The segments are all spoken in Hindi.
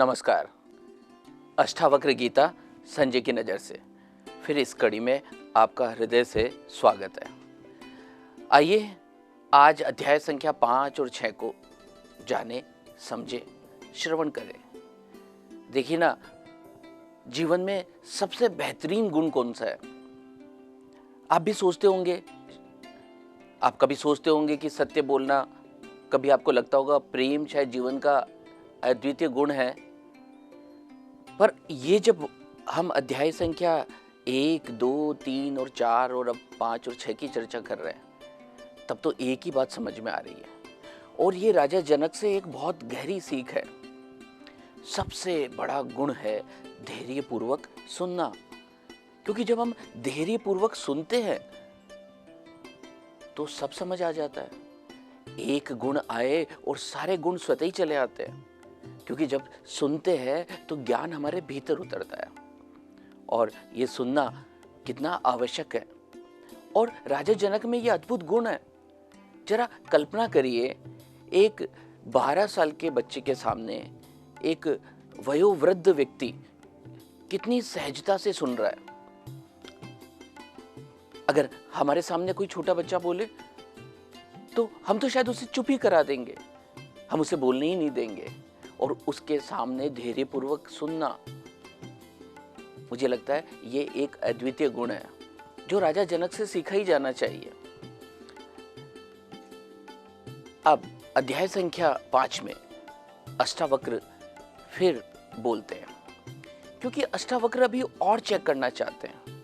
नमस्कार। अष्टावक्र गीता संजय की नज़र से फिर इस कड़ी में आपका हृदय से स्वागत है। आइए आज अध्याय संख्या 5 और 6 को जाने, समझे, श्रवण करें। देखिए ना, जीवन में सबसे बेहतरीन गुण कौन सा है? आप भी सोचते होंगे, आप कभी सोचते होंगे कि सत्य बोलना, कभी आपको लगता होगा प्रेम शायद जीवन का अद्वितीय गुण है। पर ये जब हम अध्याय संख्या 1, 2, 3 और 4 और अब 5 और 6 की चर्चा कर रहे हैं, तब तो एक ही बात समझ में आ रही है, और ये राजा जनक से एक बहुत गहरी सीख है। सबसे बड़ा गुण है धैर्यपूर्वक सुनना, क्योंकि जब हम धैर्यपूर्वक सुनते हैं तो सब समझ आ जाता है। एक गुण आए और सारे गुण स्वतः ही चले आते हैं, क्योंकि जब सुनते हैं तो ज्ञान हमारे भीतर उतरता है, और ये सुनना कितना आवश्यक है। और राजा जनक में ये अद्भुत गुण है। जरा कल्पना करिए, एक 12 साल के बच्चे के सामने एक वयोवृद्ध व्यक्ति कितनी सहजता से सुन रहा है। अगर हमारे सामने कोई छोटा बच्चा बोले तो हम तो शायद उसे चुप ही करा देंगे, हम उसे बोलने ही नहीं देंगे। और उसके सामने धैर्यपूर्वक सुनना, मुझे लगता है ये एक अद्वितीय गुण है जो राजा जनक से सीखा ही जाना चाहिए। अब अध्याय संख्या 5 में अष्टावक्र फिर बोलते हैं, क्योंकि अष्टावक्र अभी और चेक करना चाहते हैं।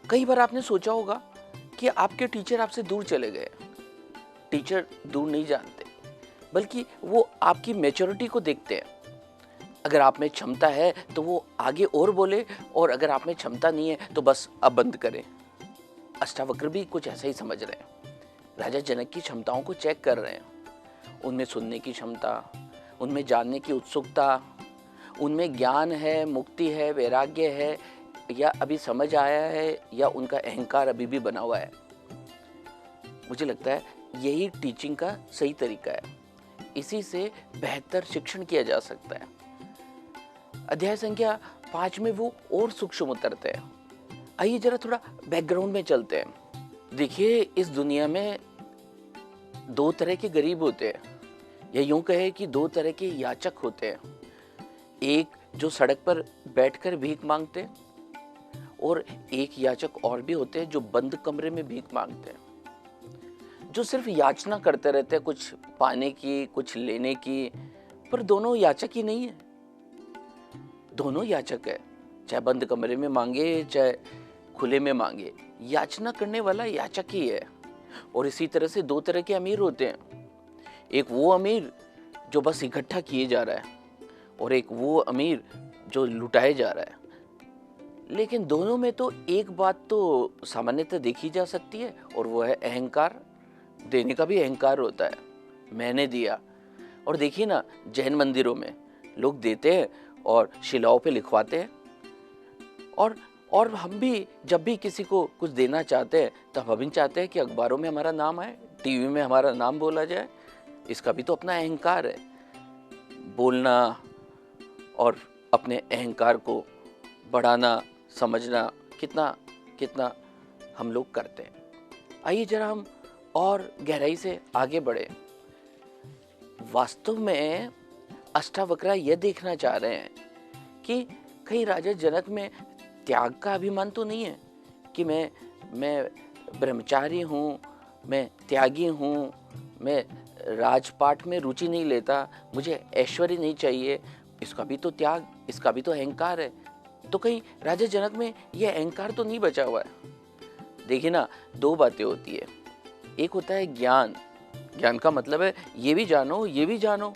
कई बार आपने सोचा होगा कि आपके टीचर आपसे दूर चले गए। टीचर दूर नहीं जानते, बल्कि वो आपकी मैच्योरिटी को देखते हैं। अगर आप में क्षमता है तो वो आगे और बोले, और अगर आप में क्षमता नहीं है तो बस अब बंद करें। अष्टावक्र भी कुछ ऐसा ही समझ रहे हैं। राजा जनक की क्षमताओं को चेक कर रहे हैं। उनमें सुनने की क्षमता, उनमें जानने की उत्सुकता, उनमें ज्ञान है, मुक्ति है, वैराग्य है, या अभी समझ आया है, या उनका अहंकार अभी भी बना हुआ है। मुझे लगता है यही टीचिंग का सही तरीका है। इसी से बेहतर शिक्षण किया जा सकता है। अध्याय संख्या 5 में वो और सूक्ष्म उतरते हैं। आइए जरा थोड़ा बैकग्राउंड में चलते हैं। देखिए, इस दुनिया में 2 तरह के गरीब होते हैं, या यूं कहे कि 2 तरह के याचक होते हैं। एक जो सड़क पर बैठकर भीख मांगते हैं, और एक याचक और भी होते हैं जो बंद कमरे में भीख मांगते हैं, जो सिर्फ याचना करते रहते हैं, कुछ पाने की, कुछ लेने की। पर दोनों याचक ही नहीं है, दोनों याचक है। चाहे बंद कमरे में मांगे, चाहे खुले में मांगे, याचना करने वाला याचक ही है। और इसी तरह से 2 तरह के अमीर होते हैं। एक वो अमीर जो बस इकट्ठा किए जा रहा है, और एक वो अमीर जो लुटाए जा रहा है। लेकिन दोनों में तो एक बात तो सामान्यतः देखी जा सकती है, और वो है अहंकार। देने का भी अहंकार होता है, मैंने दिया। और देखिए ना, जैन मंदिरों में लोग देते हैं और शिलाओं पे लिखवाते हैं। और हम भी जब भी किसी को कुछ देना चाहते हैं तो हम भी चाहते हैं कि अखबारों में हमारा नाम आए, टीवी में हमारा नाम बोला जाए। इसका भी तो अपना अहंकार है। बोलना और अपने अहंकार को बढ़ाना, समझना कितना कितना हम लोग करते हैं। आइए जरा हम और गहराई से आगे बढ़े। वास्तव में अष्टावक्र यह देखना चाह रहे हैं कि कहीं राजा जनक में त्याग का अभिमान तो नहीं है, कि मैं ब्रह्मचारी हूँ, मैं त्यागी हूँ, मैं राजपाट में रुचि नहीं लेता, मुझे ऐश्वर्य नहीं चाहिए। इसका भी तो त्याग, इसका भी तो अहंकार है। तो कहीं राजा जनक में यह अहंकार तो नहीं बचा हुआ है। देखिए ना, 2 बातें होती है। एक होता है ज्ञान। ज्ञान का मतलब है ये भी जानो, ये भी जानो,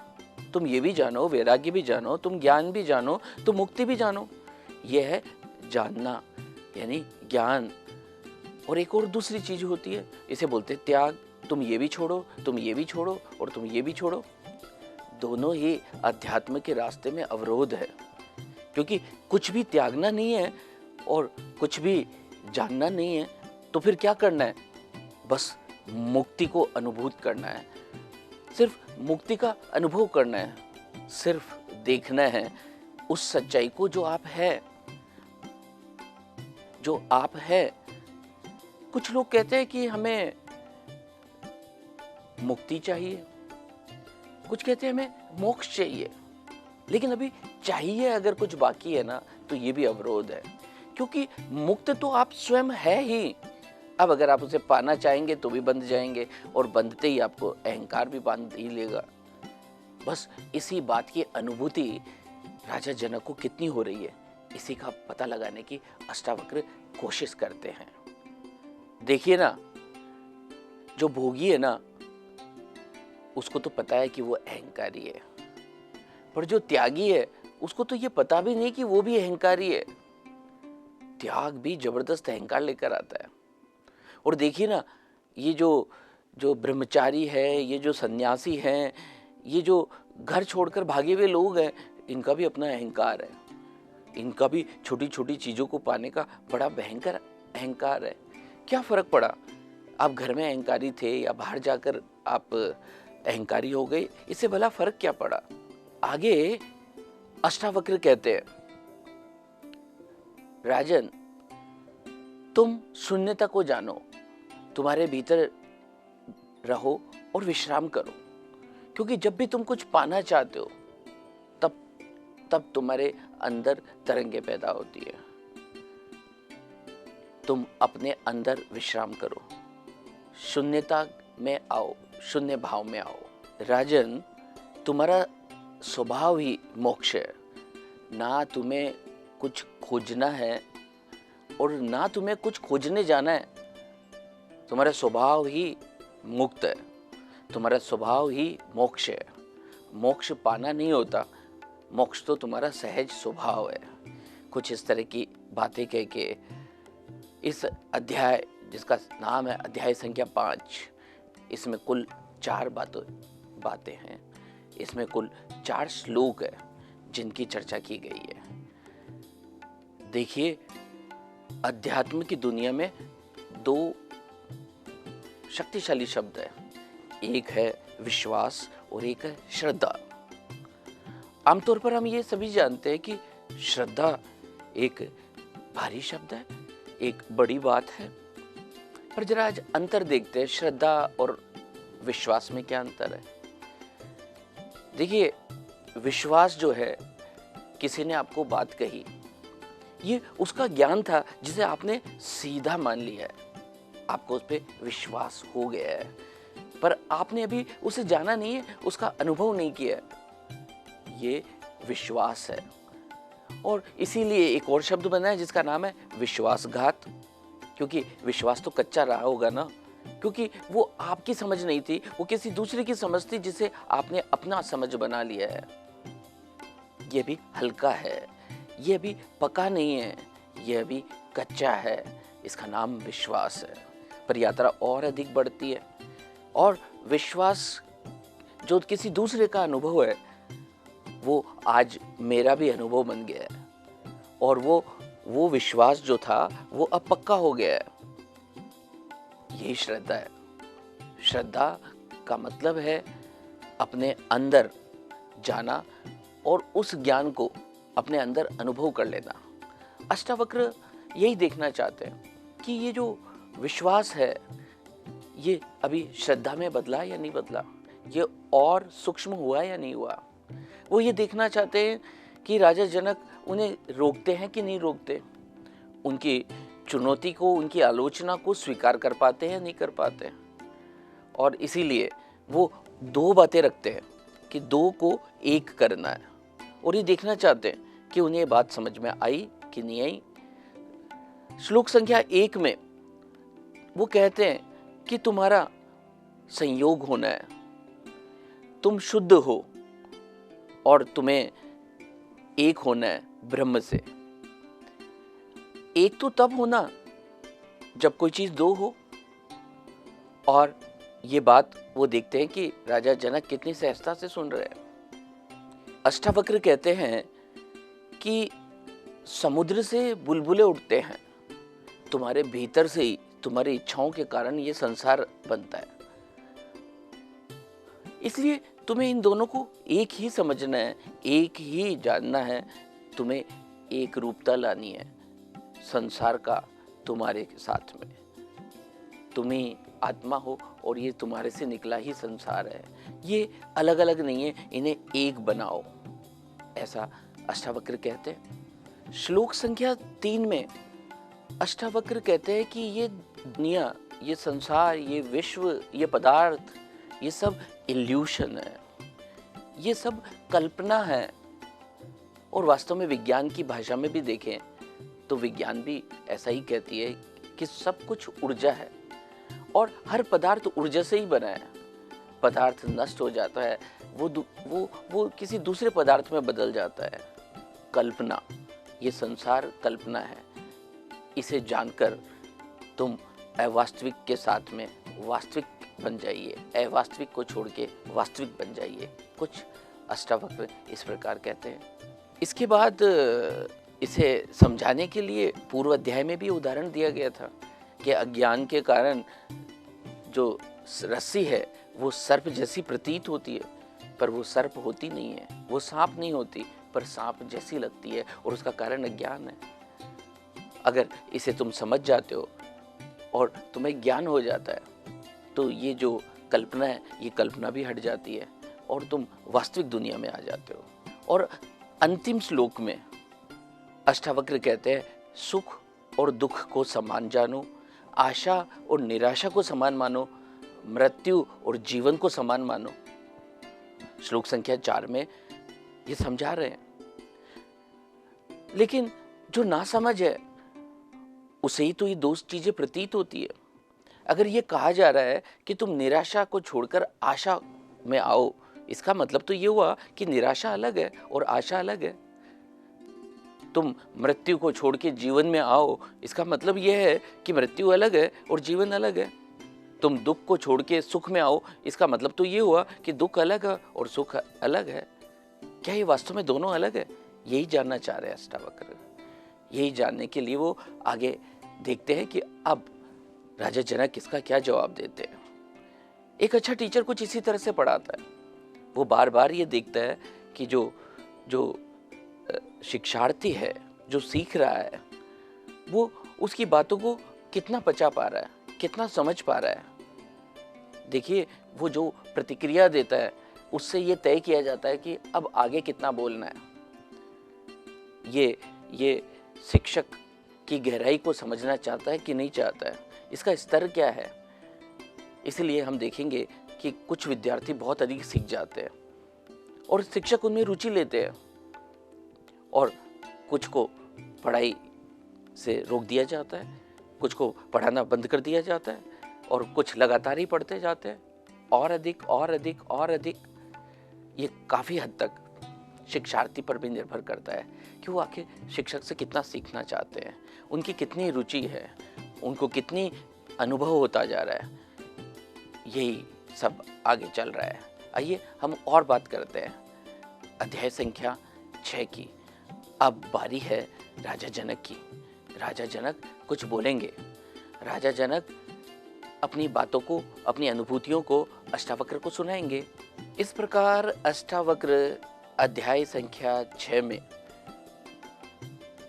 तुम ये भी जानो, वैराग्य भी जानो, तुम ज्ञान भी जानो, तुम मुक्ति भी जानो। यह है जानना, यानी ज्ञान। और एक और दूसरी चीज होती है, इसे बोलते हैं त्याग। तुम ये भी छोड़ो, तुम ये भी छोड़ो, और तुम ये भी छोड़ो। दोनों ही अध्यात्म के रास्ते में अवरोध है, क्योंकि कुछ भी त्यागना नहीं है और कुछ भी जानना नहीं है। तो फिर क्या करना है? बस मुक्ति को अनुभूत करना है, सिर्फ मुक्ति का अनुभव करना है, सिर्फ देखना है उस सच्चाई को जो आप है। कुछ लोग कहते हैं कि हमें मुक्ति चाहिए, कुछ कहते हैं हमें मोक्ष चाहिए, लेकिन अभी चाहिए अगर कुछ बाकी है ना तो ये भी अवरोध है, क्योंकि मुक्त तो आप स्वयं है ही। अब अगर आप उसे पाना चाहेंगे तो भी बंध जाएंगे, और बंधते ही आपको अहंकार भी बांध ही लेगा। बस इसी बात की अनुभूति राजा जनक को कितनी हो रही है, इसी का पता लगाने की अष्टावक्र कोशिश करते हैं। देखिए ना, जो भोगी है ना उसको तो पता है कि वो अहंकारी है, पर जो त्यागी है उसको तो ये पता भी नहीं कि वो भी अहंकारी है। त्याग भी जबरदस्त अहंकार लेकर आता है। और देखिए ना, ये जो ब्रह्मचारी है, ये जो सन्यासी हैं, ये जो घर छोड़कर भागे हुए लोग हैं, इनका भी अपना अहंकार है। इनका भी छोटी छोटी चीजों को पाने का बड़ा भयंकर अहंकार है। क्या फर्क पड़ा, आप घर में अहंकारी थे या बाहर जाकर आप अहंकारी हो गए, इससे भला फर्क क्या पड़ा। आगे अष्टावक्र कहते हैं, राजन तुम शून्यता को जानो, तुम्हारे भीतर रहो और विश्राम करो, क्योंकि जब भी तुम कुछ पाना चाहते हो तब तुम्हारे अंदर तरंगे पैदा होती है। तुम अपने अंदर विश्राम करो, शून्यता में आओ, शून्य भाव में आओ। राजन तुम्हारा स्वभाव ही मोक्ष है, ना तुम्हें कुछ खोजना है और ना तुम्हें कुछ खोजने जाना है। तुम्हारा स्वभाव ही मुक्त है, तुम्हारा स्वभाव ही मोक्ष है। मोक्ष पाना नहीं होता, मोक्ष तो तुम्हारा सहज स्वभाव है। कुछ इस तरह की बातें कह के इस अध्याय, जिसका नाम है अध्याय संख्या 5, इसमें कुल 4 बातें हैं। इसमें कुल 4 श्लोक है जिनकी चर्चा की गई है। देखिए, अध्यात्म की दुनिया में 2 शक्तिशाली शब्द है, एक है विश्वास और एक है श्रद्धा। आमतौर पर हम ये सभी जानते हैं कि श्रद्धा एक भारी शब्द है, एक बड़ी बात है, पर जरा आज अंतर देखते हैं, श्रद्धा और विश्वास में क्या अंतर है। देखिए, विश्वास जो है, किसी ने आपको बात कही, ये उसका ज्ञान था जिसे आपने सीधा मान लिया है, आपको उस पर विश्वास हो गया है, पर आपने अभी उसे जाना नहीं है, उसका अनुभव नहीं किया है। ये विश्वास है। और इसीलिए एक और शब्द बना है जिसका नाम है विश्वासघात, क्योंकि विश्वास तो कच्चा रहा होगा ना, क्योंकि वो आपकी समझ नहीं थी, वो किसी दूसरे की समझ थी जिसे आपने अपना समझ बना लिया है। ये भी हल्का है, ये भी पका नहीं है, ये अभी कच्चा है, इसका नाम विश्वास है। पर यात्रा और अधिक बढ़ती है, और विश्वास जो किसी दूसरे का अनुभव है वो आज मेरा भी अनुभव बन गया है, और वो विश्वास जो था वो अब पक्का हो गया है। यही श्रद्धा है। श्रद्धा का मतलब है अपने अंदर जाना और उस ज्ञान को अपने अंदर अनुभव कर लेना। अष्टावक्र यही देखना चाहते हैं कि ये जो विश्वास है ये अभी श्रद्धा में बदला या नहीं बदला, ये और सूक्ष्म हुआ या नहीं हुआ। वो ये देखना चाहते हैं कि राजा जनक उन्हें रोकते हैं कि नहीं रोकते, उनकी चुनौती को, उनकी आलोचना को स्वीकार कर पाते हैं नहीं कर पाते हैं। और इसीलिए वो 2 बातें रखते हैं कि 2 को एक करना है, और ये देखना चाहते हैं कि उन्हें बात समझ में आई कि नहीं आई। श्लोक संख्या 1 में वो कहते हैं कि तुम्हारा संयोग होना है, तुम शुद्ध हो और तुम्हें एक होना है ब्रह्म से। एक तो तब होना जब कोई चीज 2 हो। और ये बात वो देखते हैं कि राजा जनक कितनी सहजता से सुन रहे हैं। अष्टावक्र कहते हैं कि समुद्र से बुलबुले उठते हैं, तुम्हारे भीतर से ही, तुम्हारी इच्छाओं के कारण ये संसार बनता है। इसलिए तुम्हें इन दोनों को एक ही समझना है, एक ही जानना है। तुम्हें एक रूपता लानी है संसार का तुम्हारे साथ में। तुम ही आत्मा हो और ये तुम्हारे से निकला ही संसार है। ये अलग अलग नहीं है, इन्हें एक बनाओ, ऐसा अष्टावक्र कहते हैं। श्लोक संख्या 3 में अष्टावक्र कहते हैं कि ये दुनिया, ये संसार, ये विश्व, ये पदार्थ, ये सब इल्यूशन है, ये सब कल्पना है। और वास्तव में विज्ञान की भाषा में भी देखें तो विज्ञान भी ऐसा ही कहती है कि सब कुछ ऊर्जा है और हर पदार्थ ऊर्जा से ही बना है। पदार्थ नष्ट हो जाता है, वो किसी दूसरे पदार्थ में बदल जाता है। कल्पना, ये संसार कल्पना है। इसे जानकर तुम अवास्तविक के साथ में वास्तविक बन जाइए, अवास्तविक को छोड़ के वास्तविक बन जाइए। कुछ अष्टावक्र इस प्रकार कहते हैं। इसके बाद इसे समझाने के लिए पूर्व अध्याय में भी उदाहरण दिया गया था कि अज्ञान के कारण जो रस्सी है वो सर्प जैसी प्रतीत होती है, पर वो सर्प होती नहीं है। वो सांप नहीं होती, पर सांप जैसी लगती है, और उसका कारण अज्ञान है। अगर इसे तुम समझ जाते हो और तुम्हें ज्ञान हो जाता है तो ये जो कल्पना है, ये कल्पना भी हट जाती है और तुम वास्तविक दुनिया में आ जाते हो। और अंतिम श्लोक में अष्टावक्र कहते हैं, सुख और दुख को समान जानो, आशा और निराशा को समान मानो, मृत्यु और जीवन को समान मानो। श्लोक संख्या 4 में ये समझा रहे हैं। लेकिन जो ना समझ है उसे ही तो ये दो चीजें प्रतीत होती है। अगर ये कहा जा रहा है कि तुम निराशा को छोड़कर आशा में आओ, इसका मतलब तो ये हुआ कि निराशा अलग है और आशा अलग है। तुम मृत्यु को छोड़ के जीवन में आओ, इसका मतलब यह है कि मृत्यु अलग है और जीवन अलग है। तुम दुख को छोड़ के सुख में आओ, इसका मतलब तो ये हुआ कि दुख अलग है और सुख अलग है। क्या ये वास्तव में दोनों अलग है? यही जानना चाह रहे हैं अष्टावक्र। यही जानने के लिए वो आगे देखते हैं कि अब राजा जनक इसका क्या जवाब देते हैं। एक अच्छा टीचर कुछ इसी तरह से पढ़ाता है। वो बार बार ये देखता है कि जो शिक्षार्थी है, जो सीख रहा है, वो उसकी बातों को कितना पचा पा रहा है, कितना समझ पा रहा है। देखिए, वो जो प्रतिक्रिया देता है उससे ये तय किया जाता है कि अब आगे कितना बोलना है। ये शिक्षक की गहराई को समझना चाहता है कि नहीं चाहता है, इसका स्तर क्या है। इसलिए हम देखेंगे कि कुछ विद्यार्थी बहुत अधिक सीख जाते हैं और शिक्षक उनमें रुचि लेते हैं, और कुछ को पढ़ाई से रोक दिया जाता है, कुछ को पढ़ाना बंद कर दिया जाता है, और कुछ लगातार ही पढ़ते जाते हैं, और अधिक और अधिक और अधिक। ये काफ़ी हद तक शिक्षार्थी पर भी निर्भर करता है कि वो आखिर शिक्षक से कितना सीखना चाहते हैं, उनकी कितनी रुचि है, उनको कितनी अनुभव होता जा रहा है। यही सब आगे चल रहा है। आइए हम और बात करते हैं अध्याय संख्या 6 की। अब बारी है राजा जनक की। राजा जनक कुछ बोलेंगे। राजा जनक अपनी बातों को, अपनी अनुभूतियों को अष्टावक्र को सुनाएंगे। इस प्रकार अष्टावक्र अध्याय संख्या 6 में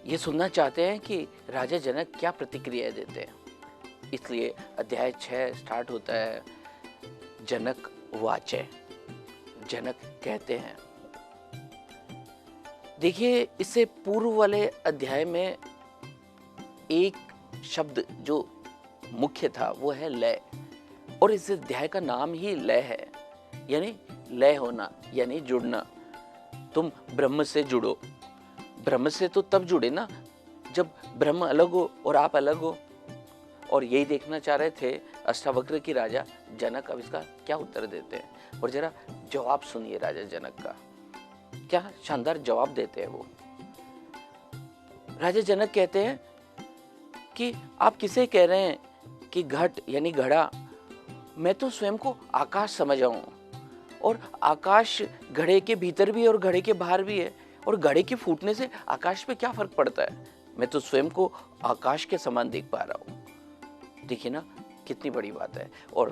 ये सुनना चाहते हैं कि राजा जनक क्या प्रतिक्रिया देते हैं। इसलिए अध्याय 6 स्टार्ट होता है, जनक वाचे। जनक कहते हैं। देखिए, इससे पूर्व वाले अध्याय में एक शब्द जो मुख्य था वो है लय, और इस अध्याय का नाम ही लय है, यानी लय होना, यानी जुड़ना। तुम ब्रह्म से जुड़ो। ब्रह्म से तो तब जुड़े ना जब ब्रह्म अलग हो और आप अलग हो। और यही देखना चाह रहे थे अष्टावक्र की राजा जनक। अब इसका क्या उत्तर देते हैं, और जरा जवाब सुनिए राजा जनक का। क्या शानदार जवाब देते हैं वो। राजा जनक कहते हैं कि आप किसे कह रहे हैं कि घट यानी घड़ा, मैं तो स्वयं को आकाश समझा हूं, और आकाश घड़े के भीतर भी और घड़े के बाहर भी है, और घड़े के फूटने से आकाश पे क्या फर्क पड़ता है। मैं तो स्वयं को आकाश के समान देख पा रहा हूं। देखिए ना, कितनी बड़ी बात है। और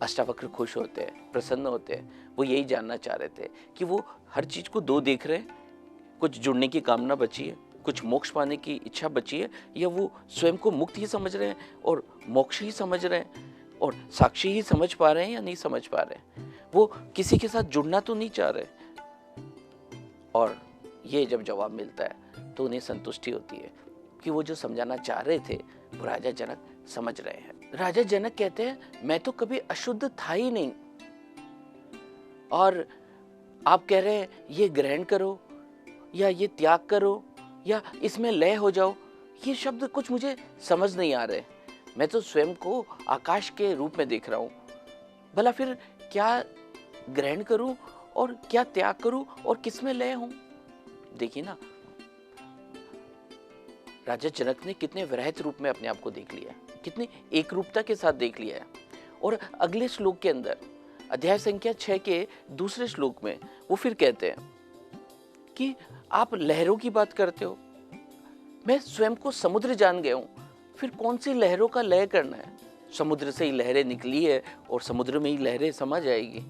अष्टावक्र खुश होते हैं, प्रसन्न होते हैं। वो यही जानना चाह रहे थे कि वो हर चीज को दो देख रहे हैं, कुछ जुड़ने की कामना बची है, कुछ मोक्ष पाने की इच्छा बची है, या वो स्वयं को मुक्त ही समझ रहे हैं और मोक्ष ही समझ रहे हैं और साक्षी ही समझ पा रहे हैं या नहीं समझ पा रहे हैं। वो किसी के साथ जुड़ना तो नहीं चाह रहे। और ये जब जवाब मिलता है तो उन्हें संतुष्टि होती है कि वो जो समझाना चाह रहे थे वो राजा जनक समझ रहे हैं। राजा जनक कहते हैं मैं तो कभी अशुद्ध था ही नहीं, और आप कह रहे हैं ये ग्रहण करो या ये त्याग करो या इसमें लय हो जाओ, ये शब्द कुछ मुझे समझ नहीं आ रहे। मैं तो स्वयं को आकाश के रूप में देख रहा हूं। भला फिर क्या ग्रहण करूं और क्या त्याग करूं और किसमें लय हूं? देखिए ना, राजा जनक ने कितने वृहत रूप में अपने आप को देख लिया, कितनी एक रूपता के साथ देख लिया है। और अगले श्लोक के अंदर अध्याय संख्या 6 के दूसरे श्लोक में वो फिर कहते हैं कि आप लहरों की बात करते हो, मैं स्वयं को समुद्र जान गया हूं, फिर कौन सी लहरों का लय करना है? समुद्र से ही लहरें निकली है और समुद्र में ही लहरें समा जाएगी।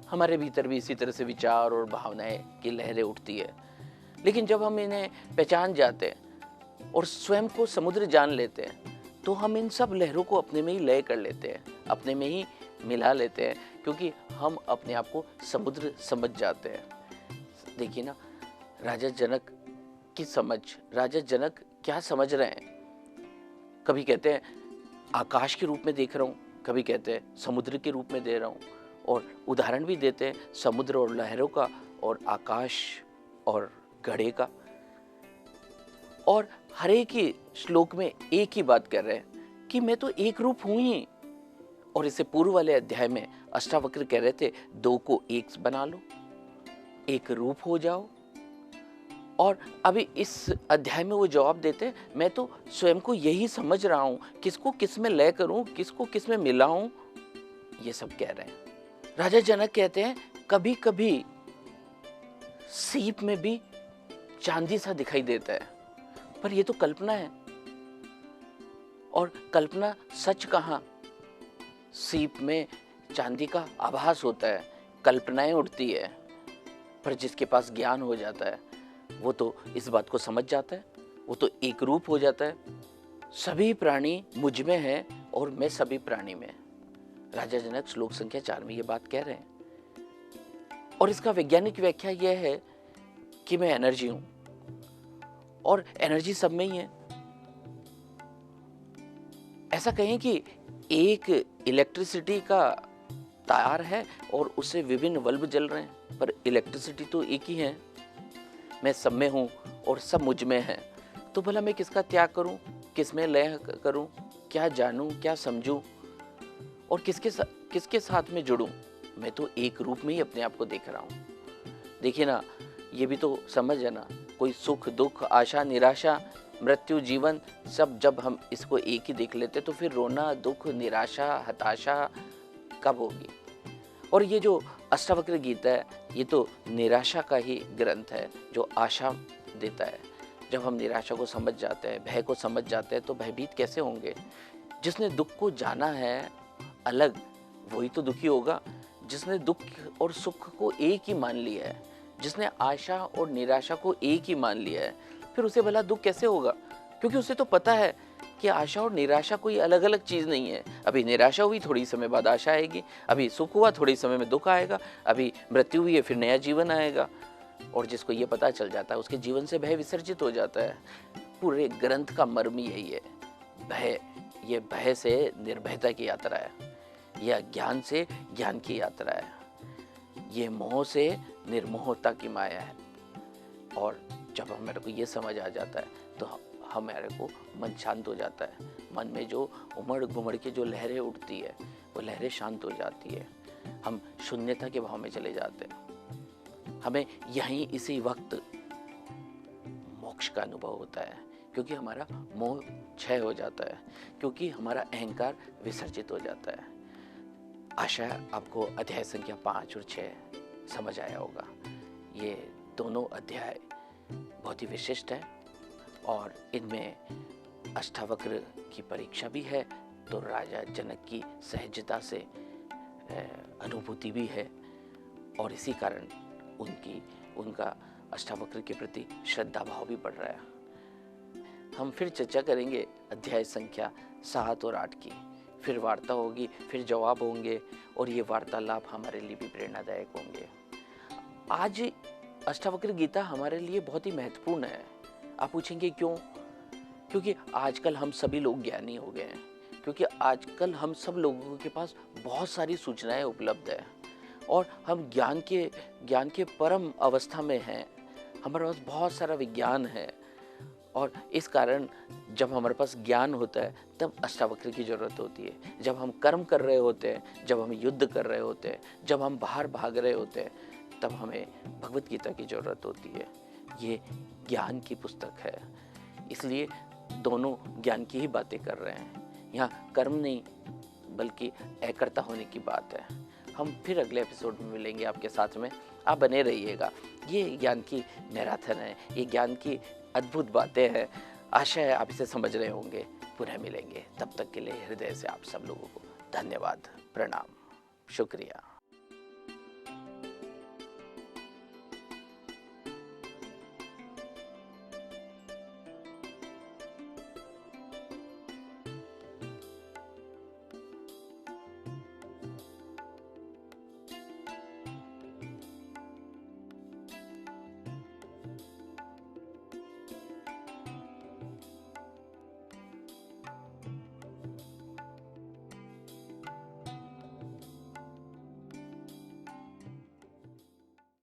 हमारे भीतर भी इसी तरह से विचार और भावनाएं की लहरें उठती है, लेकिन जब हम इन्हें पहचान जाते हैं और स्वयं को समुद्र जान लेते हैं तो हम इन सब लहरों को अपने में ही लय कर लेते हैं, अपने में ही मिला लेते हैं, क्योंकि हम अपने आप को समुद्र समझ जाते हैं। देखिए ना, राजा जनक की समझ, राजा जनक क्या समझ रहे हैं? कभी कहते हैं आकाश के रूप में देख रहा हूँ, कभी कहते हैं समुद्र के रूप में दे रहा हूँ, और उदाहरण भी देते हैं समुद्र और लहरों का और आकाश और घड़े का। और हर एक ही श्लोक में एक ही बात कर रहे हैं कि मैं तो एक रूप हूं ही। और इससे पूर्व वाले अध्याय में अष्टावक्र कह रहे थे दो को एक बना लो, एक रूप हो जाओ। और अभी इस अध्याय में वो जवाब देते मैं तो स्वयं को यही समझ रहा हूं, किसको किस में लय करूं, किसको किस में मिलाऊं, ये सब कह रहे हैं। राजा जनक कहते हैं कभी कभी सीप में भी चांदी सा दिखाई देता है, पर ये तो कल्पना है, और कल्पना सच कहां? सीप में चांदी का आभास होता है, कल्पनाएं उठती है, पर जिसके पास ज्ञान हो जाता है वो तो इस बात को समझ जाता है, वो तो एक रूप हो जाता है। सभी प्राणी मुझ में है और मैं सभी प्राणी में। राजा जनक श्लोक संख्या 4 में ये बात कह रहे हैं। और इसका वैज्ञानिक व्याख्या यह है कि मैं एनर्जी हूं और एनर्जी सब में ही है। ऐसा कहें कि एक इलेक्ट्रिसिटी का तार है और उससे विभिन्न बल्ब जल रहे हैं, पर इलेक्ट्रिसिटी तो एक ही है। मैं सब में हूं और सब मुझ में है, तो भला मैं किसका त्याग करूं, किसमें लय करूं, क्या जानूं, क्या समझूं और किसके साथ में जुड़ूं? मैं तो एक रूप में ही अपने आप को देख रहा हूं। देखिए ना, ये भी तो समझ है ना, कोई सुख दुख आशा निराशा मृत्यु जीवन सब जब हम इसको एक ही देख लेते तो फिर रोना दुख निराशा हताशा कब होगी? और ये जो अष्टावक्र गीता है ये तो निराशा का ही ग्रंथ है जो आशा देता है। जब हम निराशा को समझ जाते हैं, भय को समझ जाते हैं, तो भयभीत कैसे होंगे? जिसने दुख को जाना है अलग, वही तो दुखी होगा। जिसने दुख और सुख को एक ही मान लिया है, जिसने आशा और निराशा को एक ही मान लिया है, फिर उसे भला दुख कैसे होगा? क्योंकि उसे तो पता है कि आशा और निराशा कोई अलग अलग चीज नहीं है। अभी निराशा हुई, थोड़ी समय बाद आशा आएगी, अभी सुख हुआ, थोड़ी समय में दुख आएगा, अभी मृत्यु हुई है, फिर नया जीवन आएगा। और जिसको ये पता चल जाता है उसके जीवन से भय विसर्जित हो जाता है। पूरे ग्रंथ का मर्म यही है, भय। ये भय से निर्भयता की यात्रा है, यह ज्ञान से ज्ञान की यात्रा है, ये मोह से निर्मोहता की माया है। और जब हमारे को ये समझ आ जाता है तो हमारे को मन शांत हो जाता है। मन में जो उमड़ घुमड़ के जो लहरें उठती है वो लहरें शांत हो जाती है। हम शून्यता के भाव में चले जाते हैं। हमें यहीं इसी वक्त मोक्ष का अनुभव होता है, क्योंकि हमारा मोह क्षय हो जाता है, क्योंकि हमारा अहंकार विसर्जित हो जाता है। आशा आपको अध्याय संख्या 5 और 6 समझ आया होगा। ये दोनों अध्याय बहुत ही विशिष्ट है और इनमें अष्टावक्र की परीक्षा भी है, तो राजा जनक की सहजता से अनुभूति भी है और इसी कारण उनका अष्टावक्र के प्रति श्रद्धा भाव भी बढ़ रहा है। हम फिर चर्चा करेंगे अध्याय संख्या 7 और 8 की। फिर वार्ता होगी, फिर जवाब होंगे और ये वार्तालाप हमारे लिए भी प्रेरणादायक होंगे। आज अष्टावक्र गीता हमारे लिए बहुत ही महत्वपूर्ण है। आप पूछेंगे क्यों? क्योंकि आजकल हम सभी लोग ज्ञानी हो गए हैं, क्योंकि आजकल हम सब लोगों के पास बहुत सारी सूचनाएं उपलब्ध है और हम ज्ञान के परम अवस्था में हैं। हमारे पास बहुत सारा विज्ञान है और इस कारण जब हमारे पास ज्ञान होता है तब अष्टावक्र की जरूरत होती है। जब हम कर्म कर रहे होते हैं, जब हम युद्ध कर रहे होते हैं, जब हम बाहर भाग रहे होते हैं, तब हमें भगवत गीता की जरूरत होती है। ये ज्ञान की पुस्तक है, इसलिए दोनों ज्ञान की ही बातें कर रहे हैं। यहाँ कर्म नहीं बल्कि एकर्ता होने की बात है। हम फिर अगले एपिसोड में मिलेंगे आपके साथ में। आप बने रहिएगा। ये ज्ञान की मैराथन है, ये ज्ञान की अद्भुत बातें हैं। आशा है आप इसे समझ रहे होंगे। पुनः मिलेंगे, तब तक के लिए हृदय से आप सब लोगों को धन्यवाद, प्रणाम, शुक्रिया।